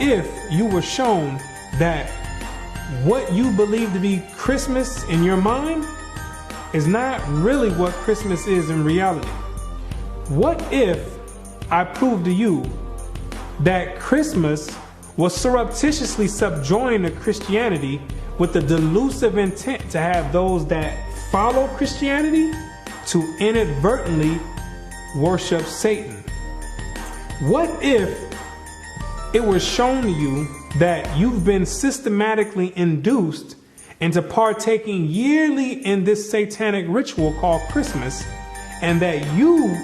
If you were shown that what you believe to be Christmas in your mind is not really what Christmas is in reality? What if I proved to you that Christmas was surreptitiously subjoined to Christianity with the delusive intent to have those that follow Christianity to inadvertently worship Satan? What if it was shown to you that you've been systematically induced into partaking yearly in this satanic ritual called Christmas, and that you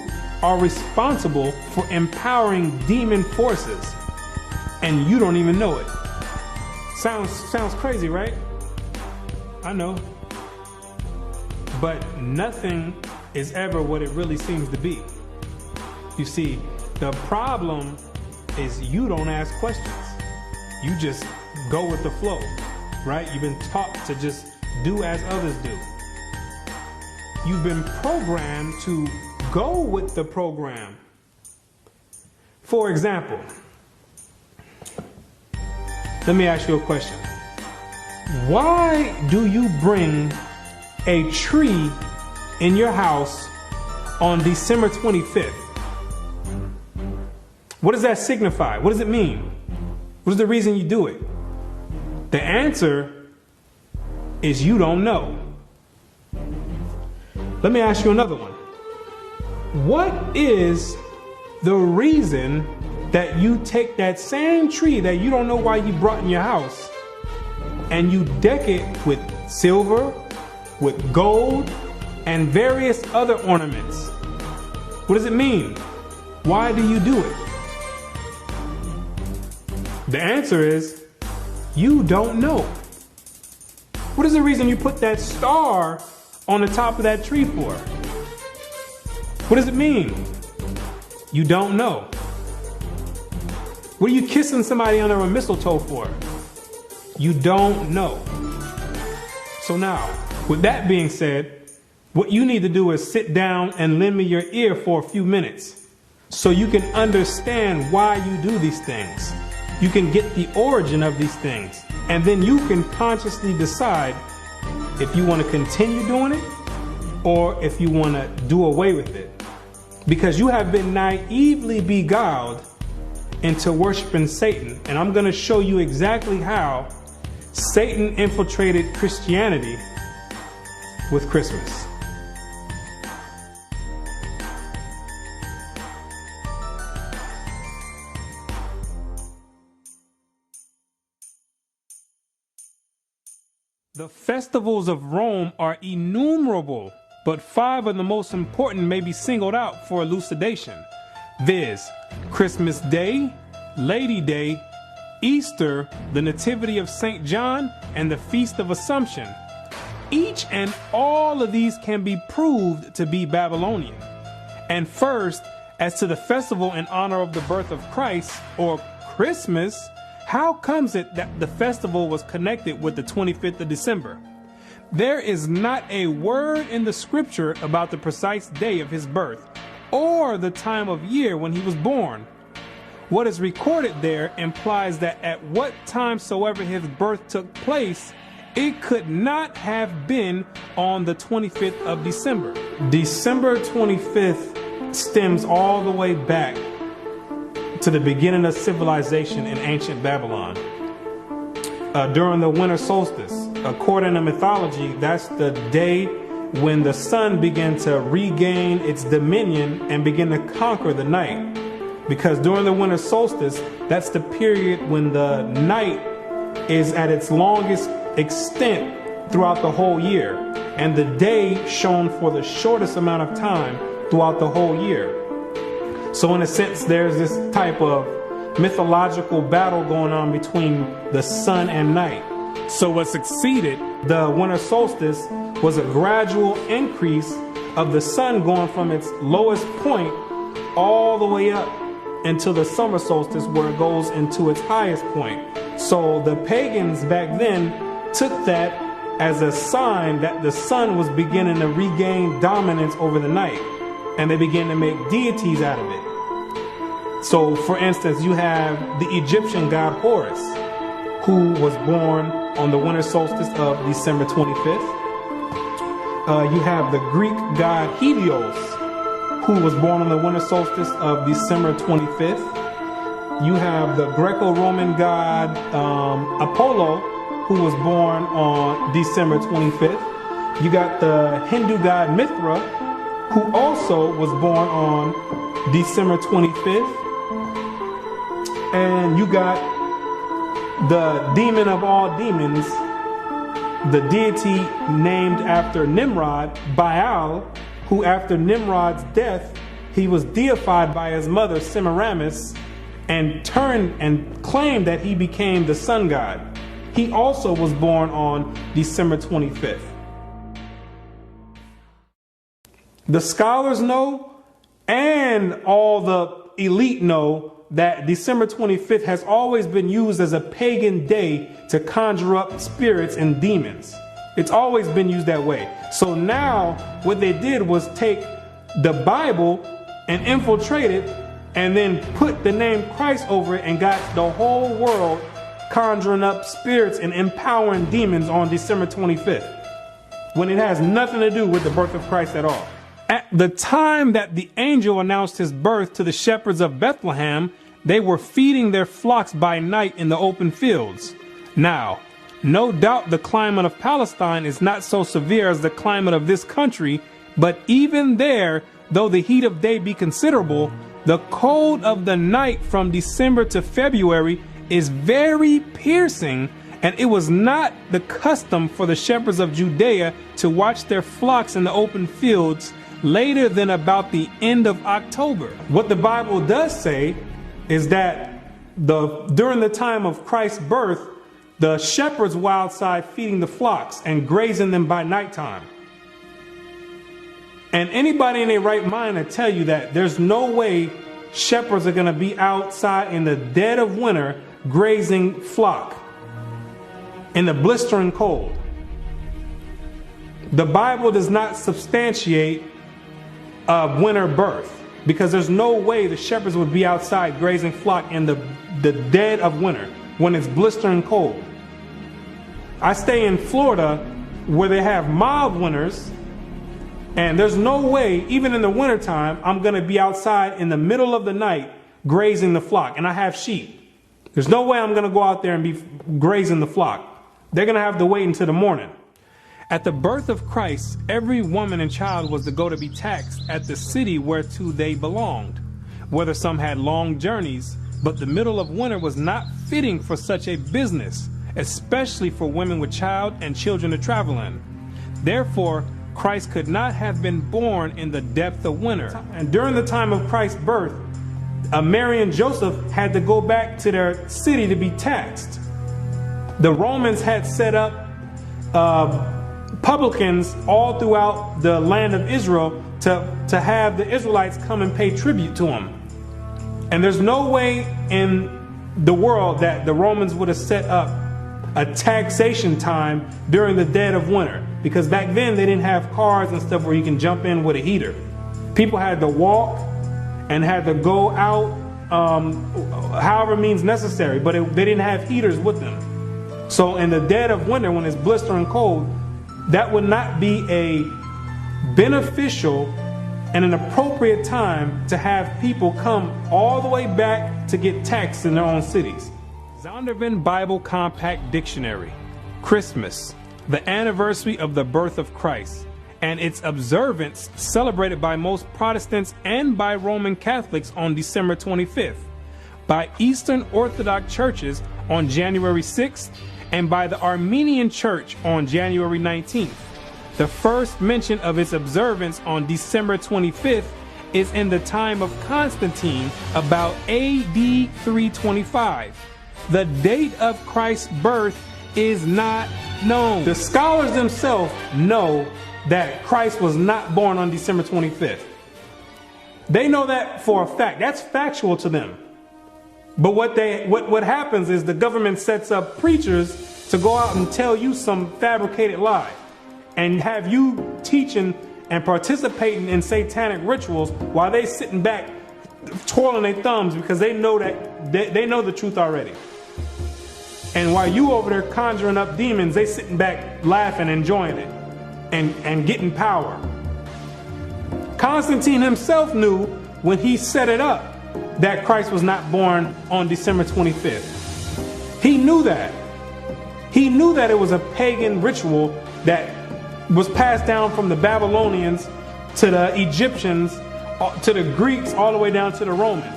are responsible for empowering demon forces, and you don't even know it? Sounds crazy, right? I know. But nothing is ever what it really seems to be. You see, the problem is you don't ask questions. You just go with the flow, right? You've been taught to just do as others do. You've been programmed to go with the program. For example, let me ask you a question. Why do you bring a tree in your house on December 25th? What does that signify? What does it mean? What is the reason you do it? The answer is you don't know. Let me ask you another one. What is the reason that you take that same tree that you don't know why you brought in your house and you deck it with silver, with gold, and various other ornaments? What does it mean? Why do you do it? The answer is, you don't know. What is the reason you put that star on the top of that tree for? What does it mean? You don't know. What are you kissing somebody under a mistletoe for? You don't know. So now, with that being said, what you need to do is sit down and lend me your ear for a few minutes so you can understand why you do these things. You can get the origin of these things, and then you can consciously decide if you want to continue doing it or if you want to do away with it. Because you have been naively beguiled into worshiping Satan, and I'm going to show you exactly how Satan infiltrated Christianity with Christmas. The festivals of Rome are innumerable, but 5 of the most important may be singled out for elucidation, viz. Christmas Day, Lady Day, Easter, the Nativity of St. John, and the Feast of Assumption. Each and all of these can be proved to be Babylonian. And first, as to the festival in honor of the birth of Christ, or Christmas, how comes it that the festival was connected with the 25th of December? There is not a word in the scripture about the precise day of his birth or the time of year when he was born. What is recorded there implies that at what time soever his birth took place, it could not have been on the 25th of December. December 25th stems all the way back to the beginning of civilization in ancient Babylon. During the winter solstice, according to mythology, that's the day when the sun began to regain its dominion and begin to conquer the night. Because during the winter solstice, that's the period when the night is at its longest extent throughout the whole year, and the day shone for the shortest amount of time throughout the whole year. So in a sense, there's this type of mythological battle going on between the sun and night. So what succeeded the winter solstice was a gradual increase of the sun going from its lowest point all the way up until the summer solstice, where it goes into its highest point. So the pagans back then took that as a sign that the sun was beginning to regain dominance over the night, and they began to make deities out of it. So for instance, you have the Egyptian god Horus, who was born on the winter solstice of December 25th. You have the Greek god Helios, who was born on the winter solstice of December 25th. You have the Greco-Roman god Apollo, who was born on December 25th. You got the Hindu god Mithra, who also was born on December 25th. And you got the demon of all demons, the deity named after Nimrod, Baal, who after Nimrod's death, he was deified by his mother Semiramis and turned and claimed that he became the sun god. He also was born on December 25th. The scholars know, and all the elite know, that December 25th has always been used as a pagan day to conjure up spirits and demons. It's always been used that way. So now what they did was take the Bible and infiltrate it and then put the name Christ over it and got the whole world conjuring up spirits and empowering demons on December 25th, when it has nothing to do with the birth of Christ at all. At the time that the angel announced his birth to the shepherds of Bethlehem, they were feeding their flocks by night in the open fields. Now, no doubt the climate of Palestine is not so severe as the climate of this country, but even there, though the heat of day be considerable, the cold of the night from December to February is very piercing, and it was not the custom for the shepherds of Judea to watch their flocks in the open fields later than about the end of October. What the Bible does say is that during the time of Christ's birth, the shepherds were outside feeding the flocks and grazing them by nighttime. And anybody in their right mind will tell you that there's no way shepherds are going to be outside in the dead of winter grazing flock in the blistering cold. The Bible does not substantiate a winter birth, because there's no way the shepherds would be outside grazing flock in the dead of winter when it's blistering cold. I stay in Florida where they have mild winters, and there's no way, even in the wintertime, I'm going to be outside in the middle of the night grazing the flock. And I have sheep. There's no way I'm going to go out there and be grazing the flock. They're going to have to wait until the morning. At the birth of Christ, every woman and child was to go to be taxed at the city whereto they belonged, whether some had long journeys, but the middle of winter was not fitting for such a business, especially for women with child and children to travel in. Therefore, Christ could not have been born in the depth of winter. And during the time of Christ's birth, Mary and Joseph had to go back to their city to be taxed. The Romans had set up publicans all throughout the land of Israel to have the Israelites come and pay tribute to them. And there's no way in the world that the Romans would have set up a taxation time during the dead of winter, because back then they didn't have cars and stuff where you can jump in with a heater. People had to walk and had to go out however means necessary, but they didn't have heaters with them. So in the dead of winter, when it's blistering cold, that would not be a beneficial and an appropriate time to have people come all the way back to get taxed in their own cities. Zondervan Bible Compact Dictionary. Christmas, the anniversary of the birth of Christ, and its observance celebrated by most Protestants and by Roman Catholics on December 25th, by Eastern Orthodox churches on January 6th, and by the Armenian Church on January 19th. The first mention of its observance on December 25th is in the time of Constantine, about AD 325. The date of Christ's birth is not No. The scholars themselves know that Christ was not born on December 25th. They know that for a fact. That's factual to them. But what happens is the government sets up preachers to go out and tell you some fabricated lie and have you teaching and participating in satanic rituals while they sitting back twirling their thumbs because they know that they know the truth already. And while you over there conjuring up demons, they sitting back laughing, enjoying it, and getting power. Constantine himself knew when he set it up that Christ was not born on December 25th. He knew that. He knew that it was a pagan ritual that was passed down from the Babylonians to the Egyptians, to the Greeks, all the way down to the Romans.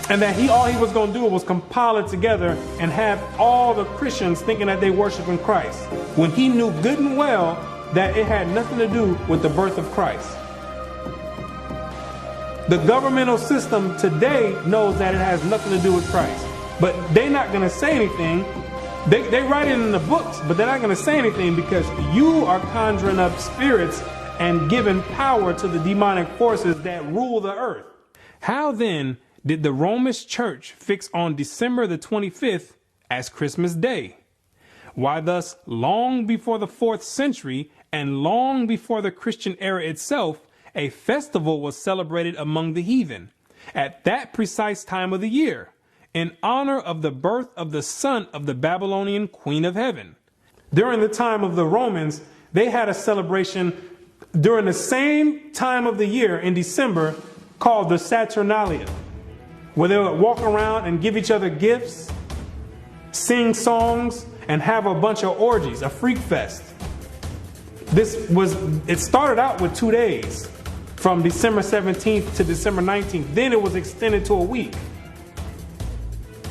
And that all he was going to do was compile it together and have all the Christians thinking that they worshiping Christ, when he knew good and well that it had nothing to do with the birth of Christ. The governmental system today knows that it has nothing to do with Christ, but they're not going to say anything. They write it in the books, but they're not going to say anything because you are conjuring up spirits and giving power to the demonic forces that rule the earth. How then did the Roman Church fix on December the 25th as Christmas Day? Why thus, long before the 4th century and long before the Christian era itself, a festival was celebrated among the heathen at that precise time of the year in honor of the birth of the son of the Babylonian Queen of Heaven. During the time of the Romans, they had a celebration during the same time of the year in December called the Saturnalia, where they would walk around and give each other gifts, sing songs, and have a bunch of orgies, a freak fest. It started out with 2 days, from December 17th to December 19th. Then it was extended to a week.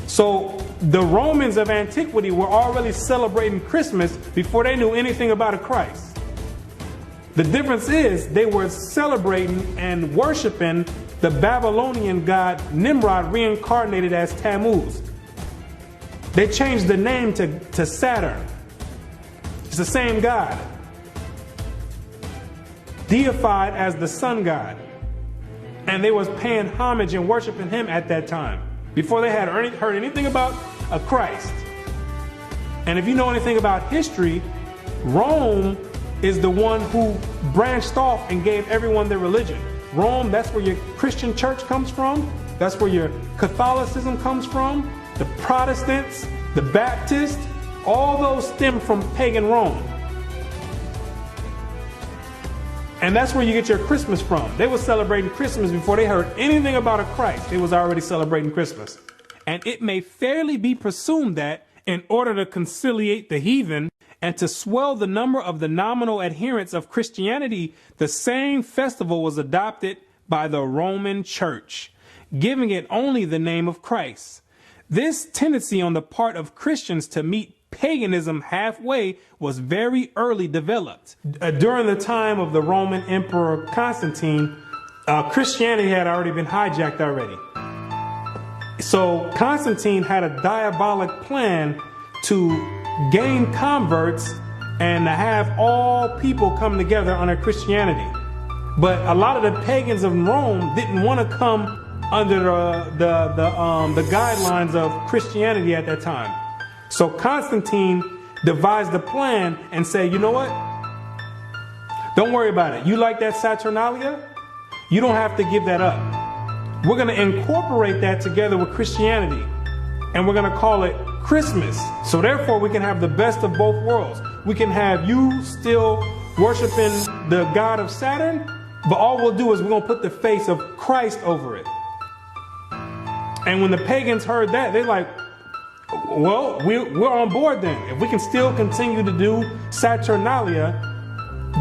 So the Romans of antiquity were already celebrating Christmas before they knew anything about a Christ. The difference is they were celebrating and worshiping the Babylonian god Nimrod, reincarnated as Tammuz. They changed the name to Saturn. It's the same god, deified as the sun god. And they was paying homage and worshiping him at that time, before they had heard anything about a Christ. And if you know anything about history, Rome is the one who branched off and gave everyone their religion. Rome, that's where your Christian church comes from. That's where your Catholicism comes from. The Protestants, the Baptists, all those stem from pagan Rome. And that's where you get your Christmas from. They were celebrating Christmas before they heard anything about a Christ. They was already celebrating Christmas. And it may fairly be presumed that in order to conciliate the heathen and to swell the number of the nominal adherents of Christianity, the same festival was adopted by the Roman Church, giving it only the name of Christ. This tendency on the part of Christians to meet paganism halfway was very early developed. During the time of the Roman Emperor Constantine, Christianity had already been hijacked already. So Constantine had a diabolic plan to gain converts and to have all people come together under Christianity. But a lot of the pagans of Rome didn't want to come under the guidelines of Christianity at that time. So Constantine devised a plan and said, you know what? Don't worry about it. You like that Saturnalia? You don't have to give that up. We're going to incorporate that together with Christianity, and we're going to call it Christmas. So therefore, we can have the best of both worlds. We can have you still worshiping the god of Saturn, but all we'll do is we're going to put the face of Christ over it. And when the pagans heard that, they're like, well, we're on board then. If we can still continue to do Saturnalia,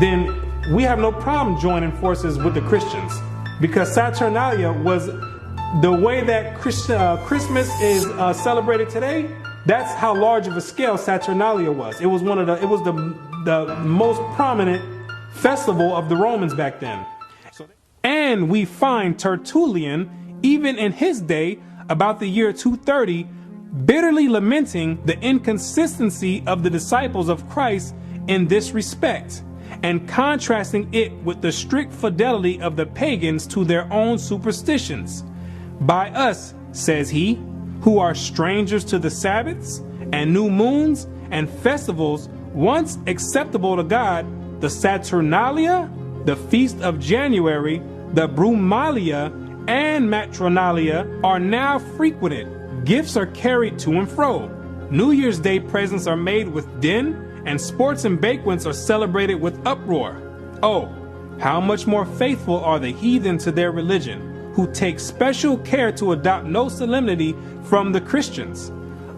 then we have no problem joining forces with the Christians. Because Saturnalia was the way that Christmas is celebrated today. That's how large of a scale Saturnalia was. It was the most prominent festival of the Romans back then. And we find Tertullian, even in his day, about the year 230, bitterly lamenting the inconsistency of the disciples of Christ in this respect, and contrasting it with the strict fidelity of the pagans to their own superstitions. By us, says he, who are strangers to the Sabbaths and new moons and festivals once acceptable to God, the Saturnalia, the Feast of January, the Brumalia, and Matronalia are now frequented. Gifts are carried to and fro. New Year's Day presents are made with din, and sports and banquets are celebrated with uproar. Oh, how much more faithful are the heathen to their religion, who take special care to adopt no solemnity from the Christians.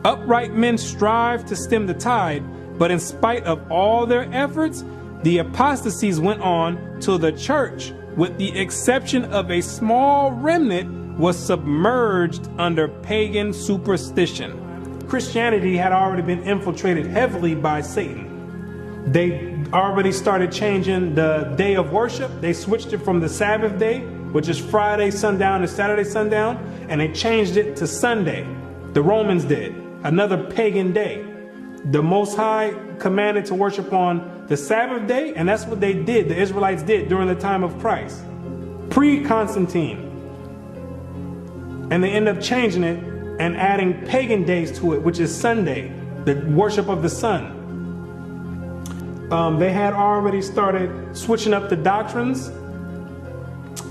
Upright men strive to stem the tide, but in spite of all their efforts, the apostasies went on till the church, with the exception of a small remnant, was submerged under pagan superstition. Christianity had already been infiltrated heavily by Satan. They already started changing the day of worship. They switched it from the Sabbath day, which is Friday sundown, to Saturday sundown, and they changed it to Sunday. The Romans did, another pagan day. The Most High commanded to worship on the Sabbath day, and that's what they did, the Israelites did during the time of Christ, pre-Constantine. And they end up changing it and adding pagan days to it, which is Sunday, the worship of the sun. They had already started switching up the doctrines,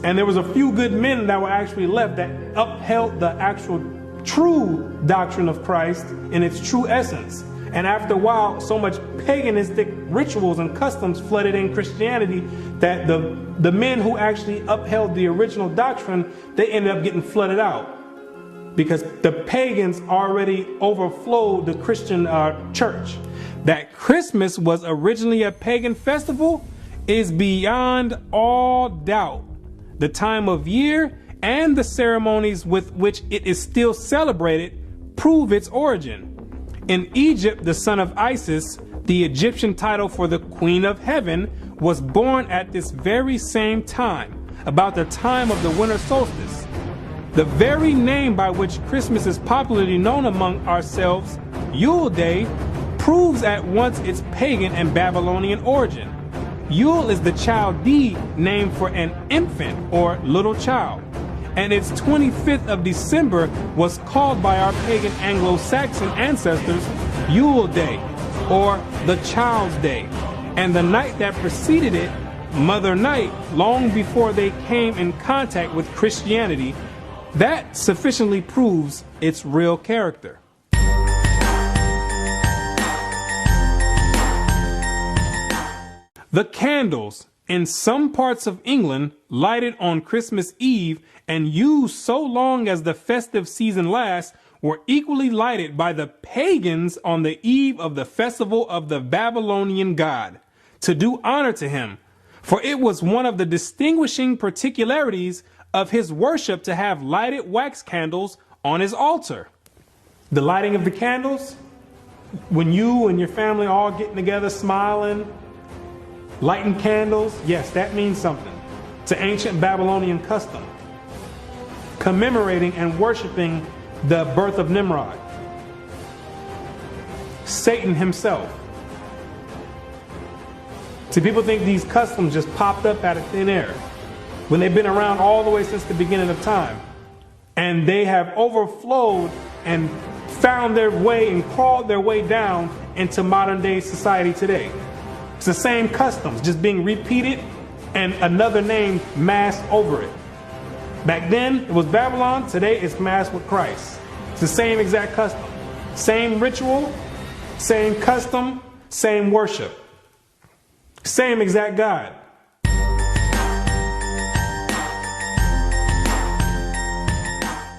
and there was a few good men that were actually left that upheld the actual true doctrine of Christ in its true essence. And after a while, so much paganistic rituals and customs flooded in Christianity that the men who actually upheld the original doctrine, they ended up getting flooded out, because the pagans already overflowed the Christian church. That Christmas was originally a pagan festival is beyond all doubt. The time of year and the ceremonies with which it is still celebrated prove its origin. In Egypt, the son of Isis, the Egyptian title for the Queen of Heaven, was born at this very same time, about the time of the winter solstice. The very name by which Christmas is popularly known among ourselves, Yule Day, proves at once its pagan and Babylonian origin. Yule is the Chaldee name for an infant or little child, and its 25th of December was called by our pagan Anglo-Saxon ancestors Yule Day, or the Child's Day, and the night that preceded it, Mother Night, long before they came in contact with Christianity. That sufficiently proves its real character. The candles in some parts of England lighted on Christmas Eve and used so long as the festive season lasts were equally lighted by the pagans on the eve of the festival of the Babylonian god, to do honor to him, for it was one of the distinguishing particularities of his worship to have lighted wax candles on his altar. The lighting of the candles, when you and your family all getting together smiling, lighting candles, yes, that means something to ancient Babylonian custom, commemorating and worshiping the birth of Nimrod, Satan himself. See, people think these customs just popped up out of thin air, when they've been around all the way since the beginning of time. And they have overflowed and found their way and crawled their way down into modern day society today. It's the same customs, just being repeated and another name masked over it. Back then, it was Babylon. Today, it's masked with Christ. It's the same exact custom. Same ritual, same custom, same worship. Same exact God.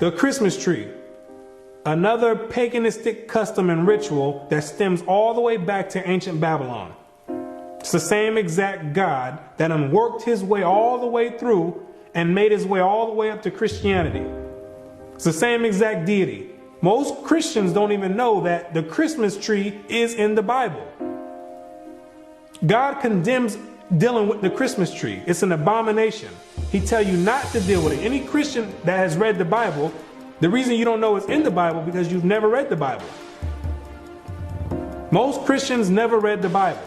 The Christmas tree, another paganistic custom and ritual that stems all the way back to ancient Babylon. It's the same exact God that worked his way all the way through and made his way all the way up to Christianity. It's the same exact deity. Most Christians don't even know that the Christmas tree is in the Bible. God condemns dealing with the Christmas tree. It's an abomination. He tells you not to deal with it. Any Christian that has read the Bible The reason you don't know it's in the Bible because you've never read the Bible. Most Christians never read the Bible.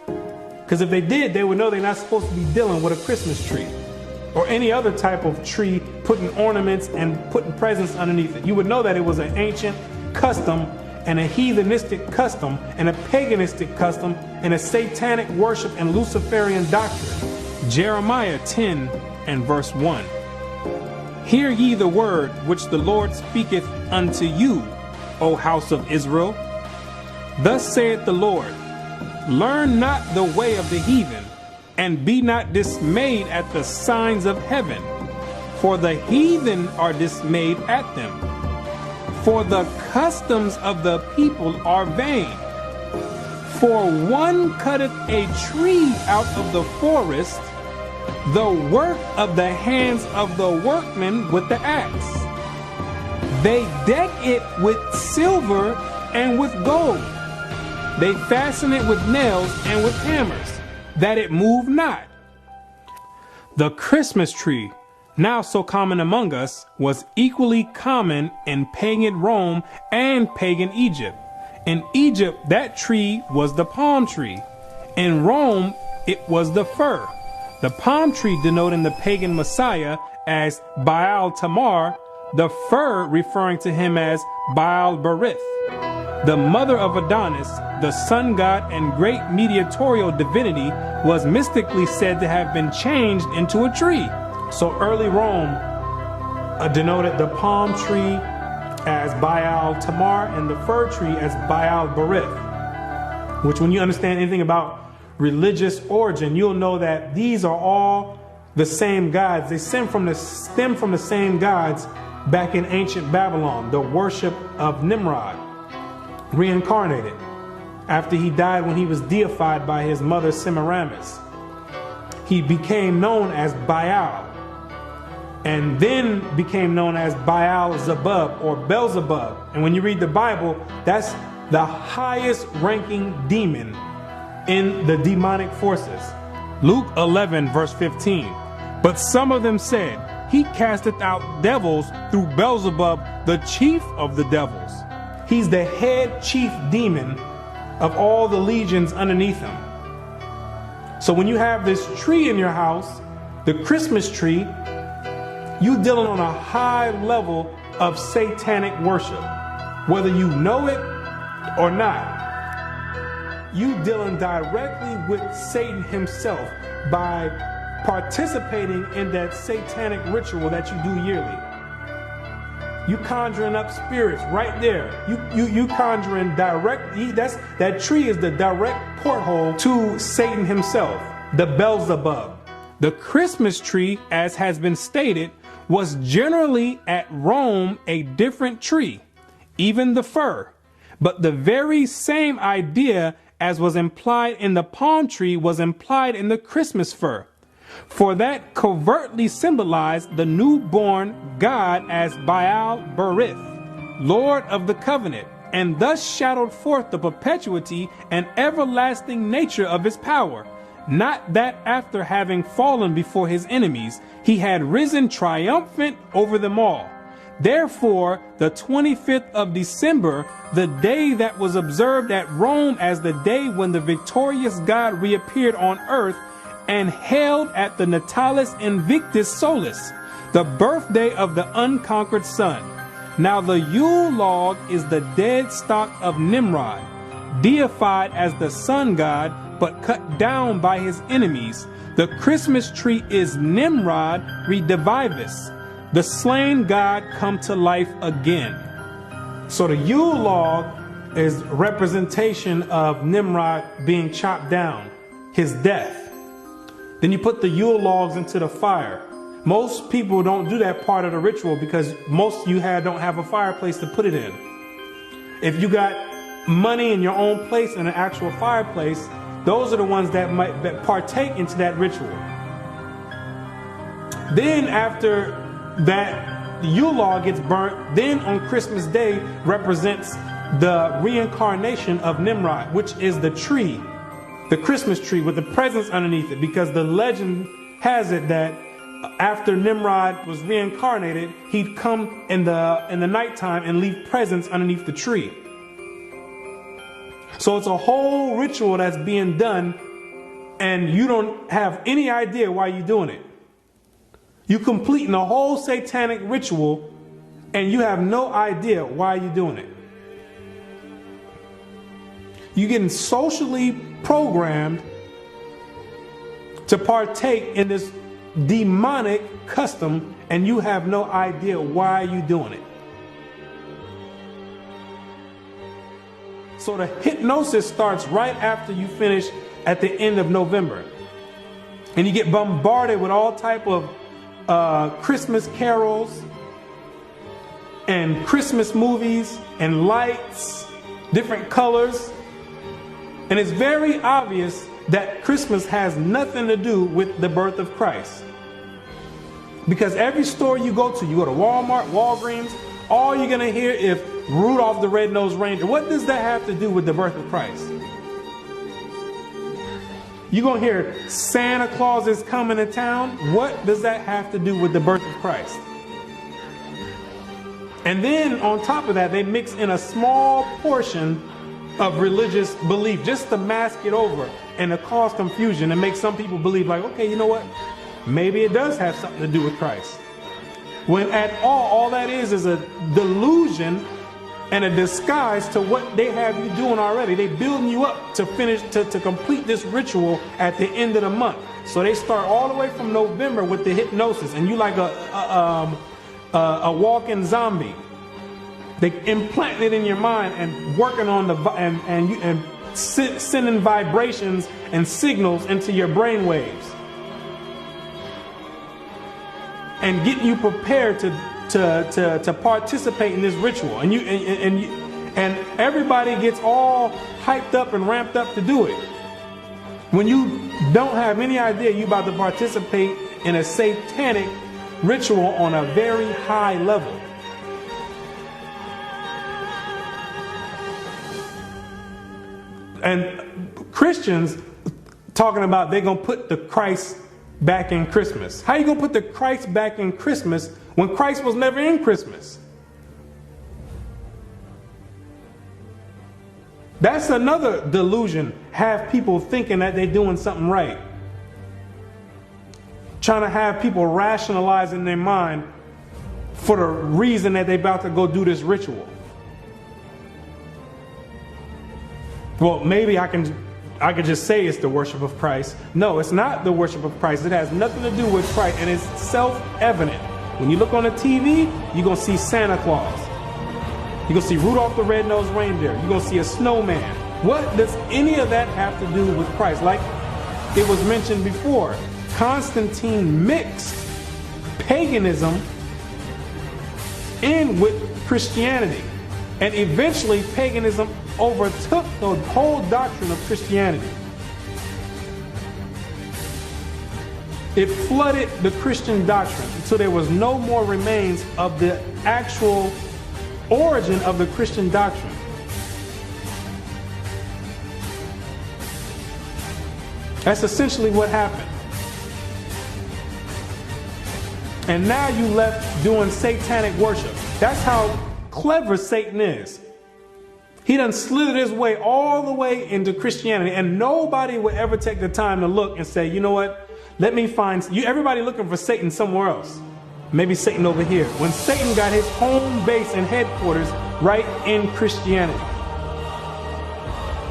Because if they did, they would know they're not supposed to be dealing with a Christmas tree or any other type of tree, putting ornaments and putting presents underneath it. You would know that it was an ancient custom and a heathenistic custom and a paganistic custom and a satanic worship and Luciferian doctrine. Jeremiah 10 and verse 1. Hear ye the word which the Lord speaketh unto you, O house of Israel. Thus saith the Lord, learn not the way of the heathen, and be not dismayed at the signs of heaven, for the heathen are dismayed at them. For the customs of the people are vain. For one cutteth a tree out of the forest, the work of the hands of the workmen with the axe. They deck it with silver and with gold. They fasten it with nails and with hammers, that it move not. The Christmas tree, now so common among us, was equally common in pagan Rome and pagan Egypt. In Egypt, that tree was the palm tree. In Rome, it was the fir. The palm tree denoting the pagan Messiah as Baal Tamar, the fir referring to him as Baal Berith. The mother of Adonis, the sun god and great mediatorial divinity, was mystically said to have been changed into a tree. So early Rome denoted the palm tree as Baal Tamar and the fir tree as Baal Berith, which when you understand anything about religious origin, you'll know that these are all the same gods. They stem from the same gods back in ancient Babylon, the worship of Nimrod, reincarnated after he died when he was deified by his mother Semiramis. He became known as Baal and then became known as Baal Zebub or Beelzebub. And when you read the Bible, that's the highest ranking demon in the demonic forces. Luke 11 verse 15. But some of them said, he casteth out devils through Beelzebub, the chief of the devils. He's the head chief demon of all the legions underneath him. So when you have this tree in your house, the Christmas tree, you dealing on a high level of satanic worship, whether you know it or not. You dealing directly with Satan himself by participating in that satanic ritual that you do yearly. You conjuring up spirits right there. You conjuring directly. That tree is the direct porthole to Satan himself, the Beelzebub. The Christmas tree, as has been stated, was generally at Rome a different tree, even the fir. But the very same idea as was implied in the palm tree was implied in the Christmas fir. For that covertly symbolized the newborn God as Baal Berith, Lord of the covenant, and thus shadowed forth the perpetuity and everlasting nature of his power. Not that after having fallen before his enemies, he had risen triumphant over them all. Therefore, the 25th of December, the day that was observed at Rome as the day when the victorious God reappeared on earth, and held at the Natalis Invictus Solis, the birthday of the unconquered sun. Now the Yule log is the dead stock of Nimrod, deified as the sun god, but cut down by his enemies. The Christmas tree is Nimrod redivivus, the slain god come to life again. So the Yule log is representation of Nimrod being chopped down, his death. Then you put the Yule logs into the fire. Most people don't do that part of the ritual because most you don't have a fireplace to put it in. If you got money in your own place and an actual fireplace, those are the ones that partake into that ritual. Then after that Yule log gets burnt, then on Christmas Day represents the reincarnation of Nimrod, which is the tree, the Christmas tree with the presents underneath it, because the legend has it that after Nimrod was reincarnated, he'd come in the nighttime and leave presents underneath the tree. So it's a whole ritual that's being done, and you don't have any idea why you're doing it. You're completing a whole satanic ritual, and you have no idea why you're doing it. You're getting socially programmed to partake in this demonic custom, and you have no idea why you're doing it. So the hypnosis starts right after you finish at the end of November. And you get bombarded with all type of Christmas carols and Christmas movies and lights, different colors. And it's very obvious that Christmas has nothing to do with the birth of Christ. Because every store you go to Walmart, Walgreens, all you're going to hear is Rudolph the Red-Nosed Reindeer. What does that have to do with the birth of Christ? You're going to hear Santa Claus is coming to town. What does that have to do with the birth of Christ? And then on top of that, they mix in a small portion of religious belief just to mask it over and to cause confusion and make some people believe like, okay, you know what? Maybe it does have something to do with Christ. When at all that is a delusion and a disguise to what they have you doing already. They building you up to finish, to complete this ritual at the end of the month. So they start all the way from November with the hypnosis, and you like a walking zombie. They implant it in your mind and working on sending vibrations and signals into your brain waves, and getting you prepared to participate in this ritual. And everybody gets all hyped up and ramped up to do it, when you don't have any idea you're about to participate in a satanic ritual on a very high level. And Christians talking about they're going to put the Christ back in Christmas. How you going to put the Christ back in Christmas when Christ was never in Christmas? That's another delusion. Have people thinking that they're doing something right. Trying to have people rationalize in their mind for the reason that they're about to go do this ritual. Well, maybe I could just say it's the worship of Christ. No, it's not the worship of Christ. It has nothing to do with Christ, and it's self-evident. When you look on the TV, you're going to see Santa Claus. You're going to see Rudolph the Red-Nosed Reindeer. You're going to see a snowman. What does any of that have to do with Christ? Like it was mentioned before, Constantine mixed paganism in with Christianity. And eventually paganism overtook the whole doctrine of Christianity. It flooded the Christian doctrine until there was no more remains of the actual origin of the Christian doctrine. That's essentially what happened. And now you left doing satanic worship. That's how clever Satan is. He done slithered his way all the way into Christianity, and nobody would ever take the time to look and say, you know what, let me find you. Everybody looking for Satan somewhere else. Maybe Satan over here. When Satan got his home base and headquarters right in Christianity.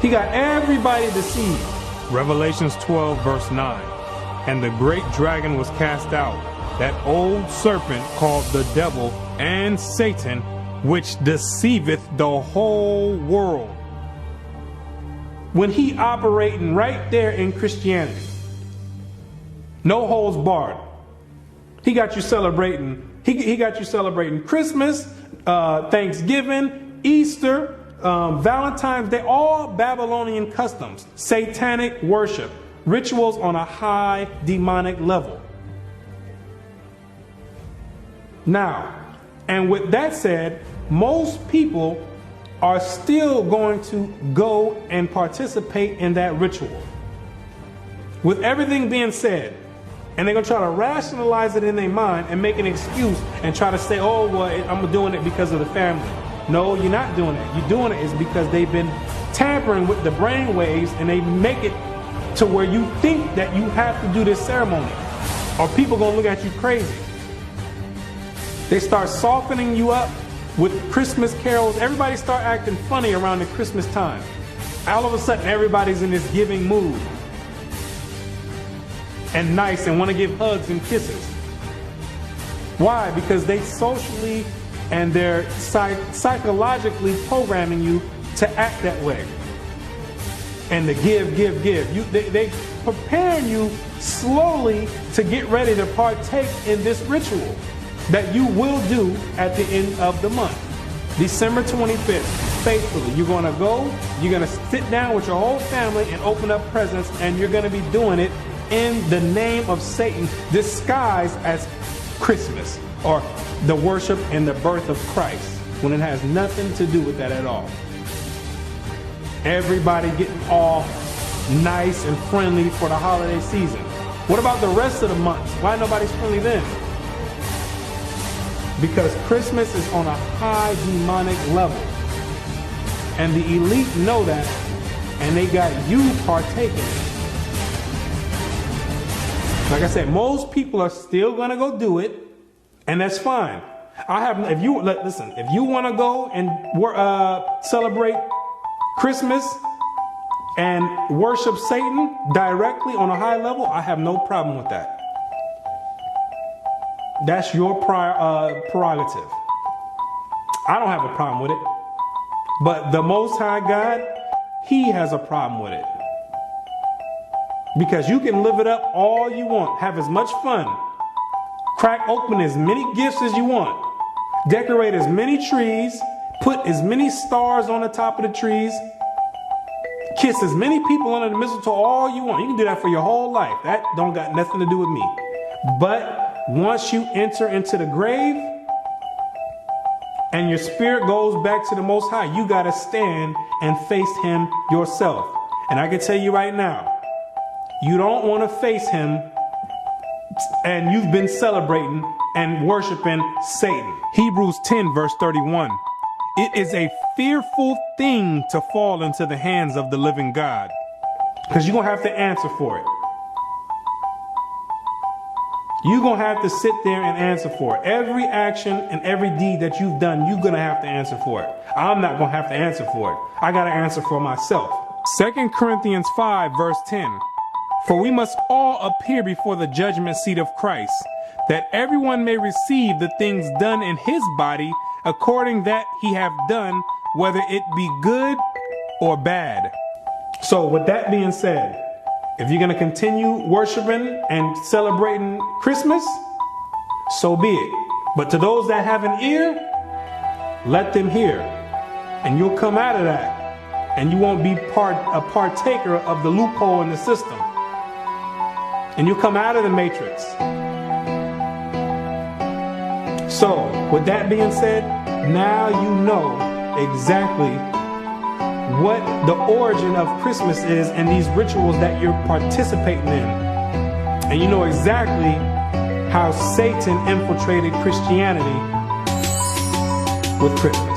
He got everybody deceived. Revelations 12 verse 9. And the great dragon was cast out, that old serpent called the devil and Satan, which deceiveth the whole world. When he operating right there in Christianity, no holds barred. He got you celebrating. He got you celebrating Christmas, Thanksgiving, Easter, Valentine's Day, all Babylonian customs, satanic worship, rituals on a high demonic level. Now, and with that said, most people are still going to go and participate in that ritual. With everything being said, And they're going to try to rationalize it in their mind and make an excuse and try to say, oh, well, I'm doing it because of the family. No, you're not doing it. You're doing it is because they've been tampering with the brain waves, and they make it to where you think that you have to do this ceremony, or people going to look at you crazy. They start softening you up with Christmas carols. Everybody start acting funny around the Christmas time. All of a sudden, everybody's in this giving mood and nice and want to give hugs and kisses. Why? Because they socially and they're psychologically programming you to act that way and to give. They preparing you slowly to get ready to partake in this ritual that you will do at the end of the month. December 25th, faithfully. You're going to go, you're going to sit down with your whole family and open up presents, and you're going to be doing it in the name of Satan, disguised as Christmas or the worship and the birth of Christ, when it has nothing to do with that at all. Everybody getting all nice and friendly for the holiday season. What about the rest of the months? Why nobody's friendly then? Because Christmas is on a high demonic level. And the elite know that, and they got you partaking. Like I said, most people are still gonna go do it, and that's fine. If you want to go and celebrate Christmas and worship Satan directly on a high level, I have no problem with that. That's your prerogative. I don't have a problem with it. But the Most High God, He has a problem with it. Because you can live it up all you want, have as much fun, crack open as many gifts as you want, decorate as many trees, put as many stars on the top of the trees, kiss as many people under the mistletoe all you want. You can do that for your whole life. That don't got nothing to do with me. But once you enter into the grave and your spirit goes back to the Most High, you got to stand and face Him yourself. And I can tell you right now, you don't want to face Him and you've been celebrating and worshiping Satan. Hebrews 10 verse 31. It is a fearful thing to fall into the hands of the living God, because you're going to have to answer for it. You're going to have to sit there and answer for it. Every action and every deed that you've done, you're going to have to answer for it. I'm not going to have to answer for it. I got to answer for myself. 2 Corinthians 5 verse 10. For we must all appear before the judgment seat of Christ, that everyone may receive the things done in his body according that he have done, whether it be good or bad. So with that being said, if you're going to continue worshiping and celebrating Christmas, so be it. But to those that have an ear, let them hear. And you'll come out of that. And you won't be a partaker of the loophole in the system. And you'll come out of the matrix. So, with that being said, now you know exactly what the origin of Christmas is and these rituals that you're participating in. And you know exactly how Satan infiltrated Christianity with Christmas.